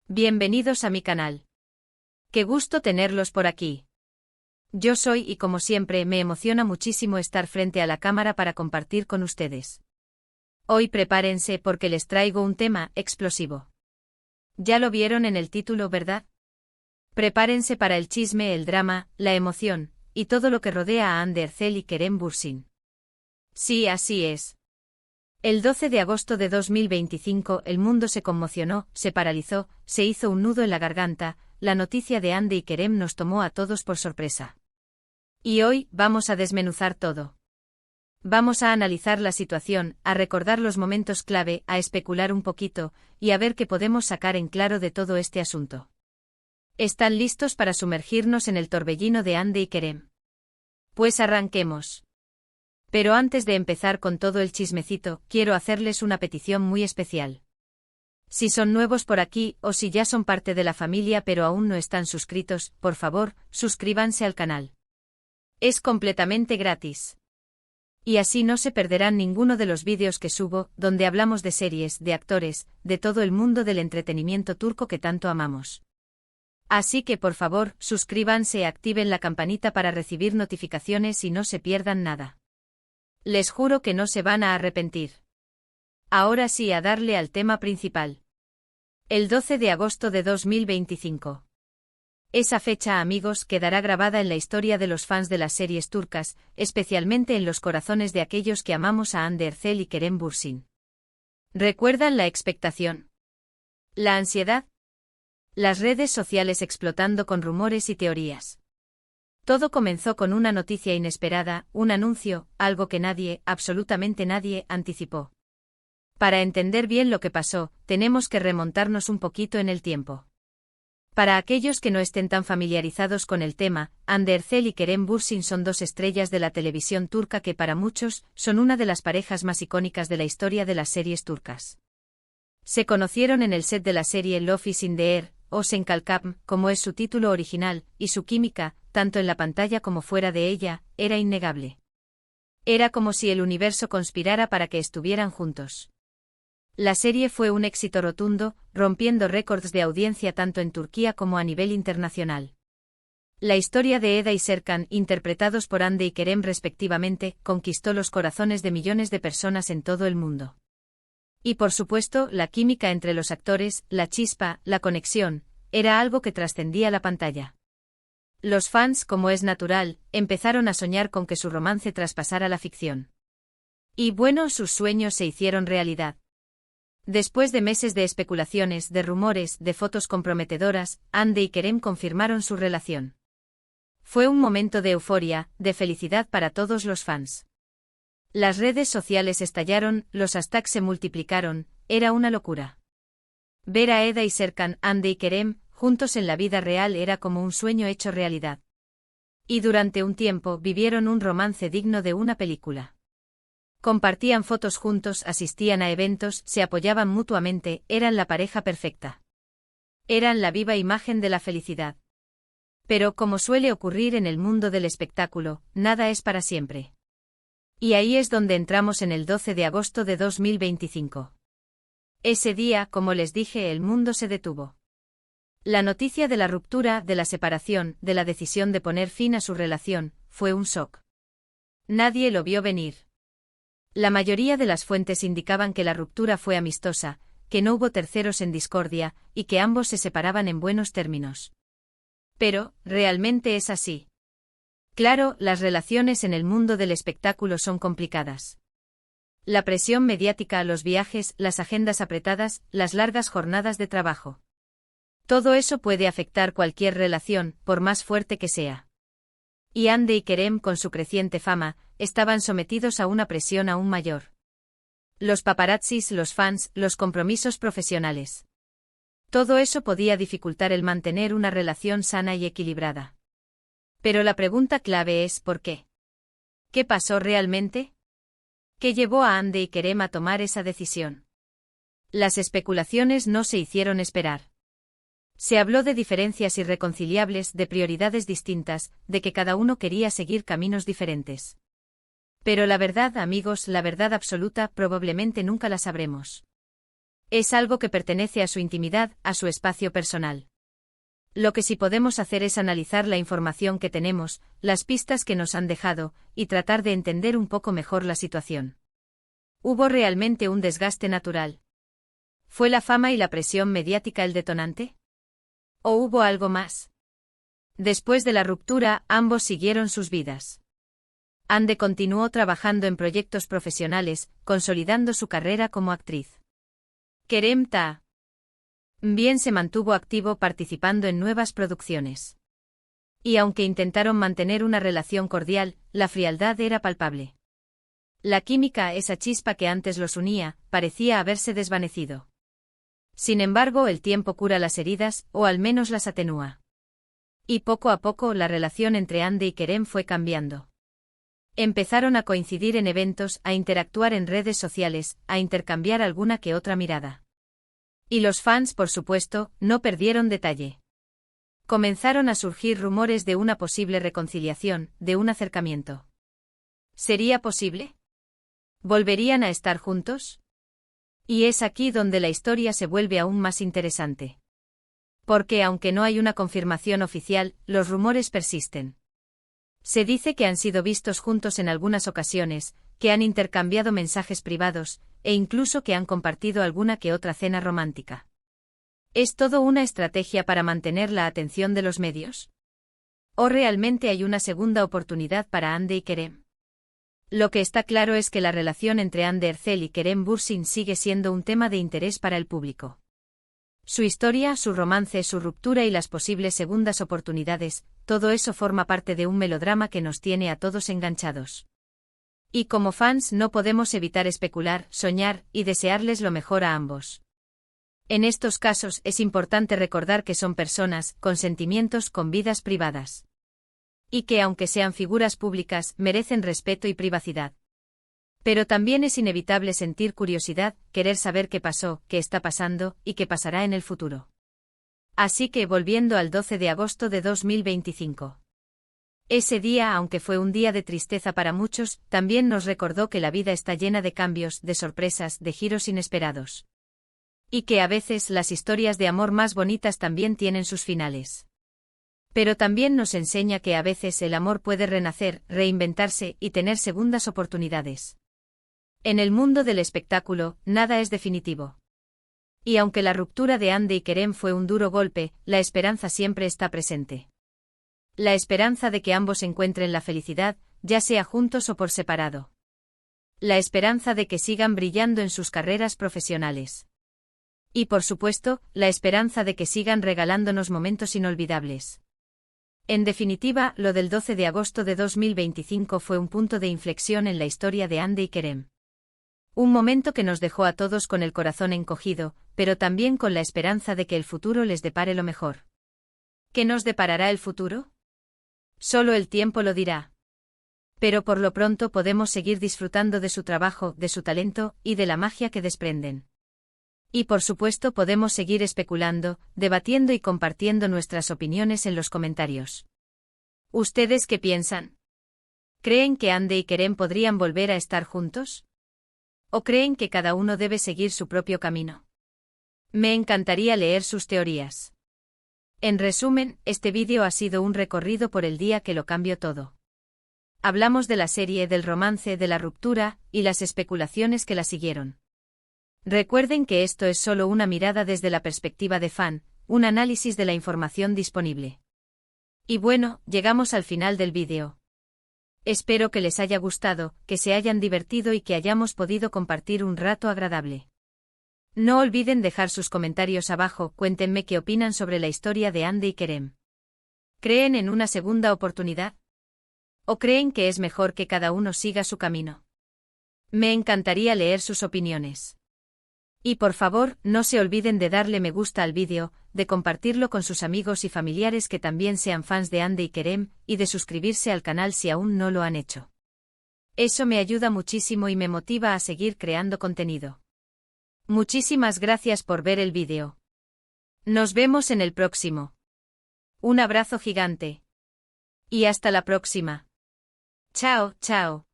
Bienvenidos a mi canal. Qué gusto tenerlos por aquí. Yo soy y como siempre me emociona muchísimo estar frente a la cámara para compartir con ustedes. Hoy prepárense porque les traigo un tema explosivo. Ya lo vieron en el título, ¿verdad? Prepárense para el chisme, el drama, la emoción, y todo lo que rodea a Hande Erçel y Kerem Bürsin. Sí, así es. El 12 de agosto de 2025 el mundo se conmocionó, se paralizó, se hizo un nudo en la garganta, la noticia de Hande y Kerem nos tomó a todos por sorpresa. Y hoy vamos a desmenuzar todo. Vamos a analizar la situación, a recordar los momentos clave, a especular un poquito, y a ver qué podemos sacar en claro de todo este asunto. ¿Están listos para sumergirnos en el torbellino de Hande y Kerem? Pues arranquemos. Pero antes de empezar con todo el chismecito, quiero hacerles una petición muy especial. Si son nuevos por aquí o si ya son parte de la familia pero aún no están suscritos, por favor, suscríbanse al canal. Es completamente gratis. Y así no se perderán ninguno de los vídeos que subo, donde hablamos de series, de actores, de todo el mundo del entretenimiento turco que tanto amamos. Así que por favor, suscríbanse y activen la campanita para recibir notificaciones y no se pierdan nada. Les juro que no se van a arrepentir. Ahora sí, a darle al tema principal. El 12 de agosto de 2025. Esa fecha, amigos, quedará grabada en la historia de los fans de las series turcas, especialmente en los corazones de aquellos que amamos a Hande Erçel y Kerem Bürsin. ¿Recuerdan la expectación? ¿La ansiedad? Las redes sociales explotando con rumores y teorías. Todo comenzó con una noticia inesperada, un anuncio, algo que nadie, absolutamente nadie, anticipó. Para entender bien lo que pasó, tenemos que remontarnos un poquito en el tiempo. Para aquellos que no estén tan familiarizados con el tema, Hande Erçel y Kerem Bürsin son dos estrellas de la televisión turca que para muchos son una de las parejas más icónicas de la historia de las series turcas. Se conocieron en el set de la serie Love is in the Air, o Sen Kalkam, como es su título original, y su química, tanto en la pantalla como fuera de ella, era innegable. Era como si el universo conspirara para que estuvieran juntos. La serie fue un éxito rotundo, rompiendo récords de audiencia tanto en Turquía como a nivel internacional. La historia de Eda y Serkan, interpretados por Hande y Kerem respectivamente, conquistó los corazones de millones de personas en todo el mundo. Y por supuesto, la química entre los actores, la chispa, la conexión, era algo que trascendía la pantalla. Los fans, como es natural, empezaron a soñar con que su romance traspasara la ficción. Y bueno, sus sueños se hicieron realidad. Después de meses de especulaciones, de rumores, de fotos comprometedoras, Hande y Kerem confirmaron su relación. Fue un momento de euforia, de felicidad para todos los fans. Las redes sociales estallaron, los hashtags se multiplicaron, era una locura. Ver a Eda y Serkan, Hande y Kerem, juntos en la vida real era como un sueño hecho realidad. Y durante un tiempo vivieron un romance digno de una película. Compartían fotos juntos, asistían a eventos, se apoyaban mutuamente, eran la pareja perfecta. Eran la viva imagen de la felicidad. Pero como suele ocurrir en el mundo del espectáculo, nada es para siempre. Y ahí es donde entramos en el 12 de agosto de 2025. Ese día, como les dije, el mundo se detuvo. La noticia de la ruptura, de la separación, de la decisión de poner fin a su relación, fue un shock. Nadie lo vio venir. La mayoría de las fuentes indicaban que la ruptura fue amistosa, que no hubo terceros en discordia, y que ambos se separaban en buenos términos. Pero, ¿realmente es así? Claro, las relaciones en el mundo del espectáculo son complicadas. La presión mediática, los viajes, las agendas apretadas, las largas jornadas de trabajo. Todo eso puede afectar cualquier relación, por más fuerte que sea. Y Hande y Kerem, con su creciente fama, estaban sometidos a una presión aún mayor. Los paparazzis, los fans, los compromisos profesionales. Todo eso podía dificultar el mantener una relación sana y equilibrada. Pero la pregunta clave es ¿por qué? ¿Qué pasó realmente? ¿Qué llevó a Hande y Kerem a tomar esa decisión? Las especulaciones no se hicieron esperar. Se habló de diferencias irreconciliables, de prioridades distintas, de que cada uno quería seguir caminos diferentes. Pero la verdad, amigos, la verdad absoluta, probablemente nunca la sabremos. Es algo que pertenece a su intimidad, a su espacio personal. Lo que sí podemos hacer es analizar la información que tenemos, las pistas que nos han dejado, y tratar de entender un poco mejor la situación. ¿Hubo realmente un desgaste natural? ¿Fue la fama y la presión mediática el detonante? ¿O hubo algo más? Después de la ruptura, ambos siguieron sus vidas. Ande continuó trabajando en proyectos profesionales, consolidando su carrera como actriz. Kerem también se mantuvo activo participando en nuevas producciones. Y aunque intentaron mantener una relación cordial, la frialdad era palpable. La química, esa chispa que antes los unía, parecía haberse desvanecido. Sin embargo, el tiempo cura las heridas, o al menos las atenúa. Y poco a poco la relación entre Ande y Kerem fue cambiando. Empezaron a coincidir en eventos, a interactuar en redes sociales, a intercambiar alguna que otra mirada. Y los fans, por supuesto, no perdieron detalle. Comenzaron a surgir rumores de una posible reconciliación, de un acercamiento. ¿Sería posible? ¿Volverían a estar juntos? Y es aquí donde la historia se vuelve aún más interesante. Porque aunque no hay una confirmación oficial, los rumores persisten. Se dice que han sido vistos juntos en algunas ocasiones, que han intercambiado mensajes privados, e incluso que han compartido alguna que otra cena romántica. ¿Es todo una estrategia para mantener la atención de los medios? ¿O realmente hay una segunda oportunidad para Ande y Kerem? Lo que está claro es que la relación entre Hande Erçel y Kerem Bürsin sigue siendo un tema de interés para el público. Su historia, su romance, su ruptura y las posibles segundas oportunidades, todo eso forma parte de un melodrama que nos tiene a todos enganchados. Y como fans no podemos evitar especular, soñar y desearles lo mejor a ambos. En estos casos es importante recordar que son personas, con sentimientos, con vidas privadas. Y que aunque sean figuras públicas, merecen respeto y privacidad. Pero también es inevitable sentir curiosidad, querer saber qué pasó, qué está pasando, y qué pasará en el futuro. Así que volviendo al 12 de agosto de 2025. Ese día, aunque fue un día de tristeza para muchos, también nos recordó que la vida está llena de cambios, de sorpresas, de giros inesperados. Y que a veces las historias de amor más bonitas también tienen sus finales. Pero también nos enseña que a veces el amor puede renacer, reinventarse y tener segundas oportunidades. En el mundo del espectáculo, nada es definitivo. Y aunque la ruptura de Hande y Kerem fue un duro golpe, la esperanza siempre está presente. La esperanza de que ambos encuentren la felicidad, ya sea juntos o por separado. La esperanza de que sigan brillando en sus carreras profesionales. Y por supuesto, la esperanza de que sigan regalándonos momentos inolvidables. En definitiva, lo del 12 de agosto de 2025 fue un punto de inflexión en la historia de Hande y Kerem. Un momento que nos dejó a todos con el corazón encogido, pero también con la esperanza de que el futuro les depare lo mejor. ¿Qué nos deparará el futuro? Solo el tiempo lo dirá. Pero por lo pronto podemos seguir disfrutando de su trabajo, de su talento, y de la magia que desprenden. Y por supuesto podemos seguir especulando, debatiendo y compartiendo nuestras opiniones en los comentarios. ¿Ustedes qué piensan? ¿Creen que Hande y Kerem podrían volver a estar juntos? ¿O creen que cada uno debe seguir su propio camino? Me encantaría leer sus teorías. En resumen, este vídeo ha sido un recorrido por el día que lo cambió todo. Hablamos de la serie, del romance, de la ruptura, y las especulaciones que la siguieron. Recuerden que esto es solo una mirada desde la perspectiva de fan, un análisis de la información disponible. Y bueno, llegamos al final del vídeo. Espero que les haya gustado, que se hayan divertido y que hayamos podido compartir un rato agradable. No olviden dejar sus comentarios abajo, cuéntenme qué opinan sobre la historia de Hande y Kerem. ¿Creen en una segunda oportunidad? ¿O creen que es mejor que cada uno siga su camino? Me encantaría leer sus opiniones. Y por favor, no se olviden de darle me gusta al vídeo, de compartirlo con sus amigos y familiares que también sean fans de Hande y Kerem, y de suscribirse al canal si aún no lo han hecho. Eso me ayuda muchísimo y me motiva a seguir creando contenido. Muchísimas gracias por ver el vídeo. Nos vemos en el próximo. Un abrazo gigante. Y hasta la próxima. Chao, chao.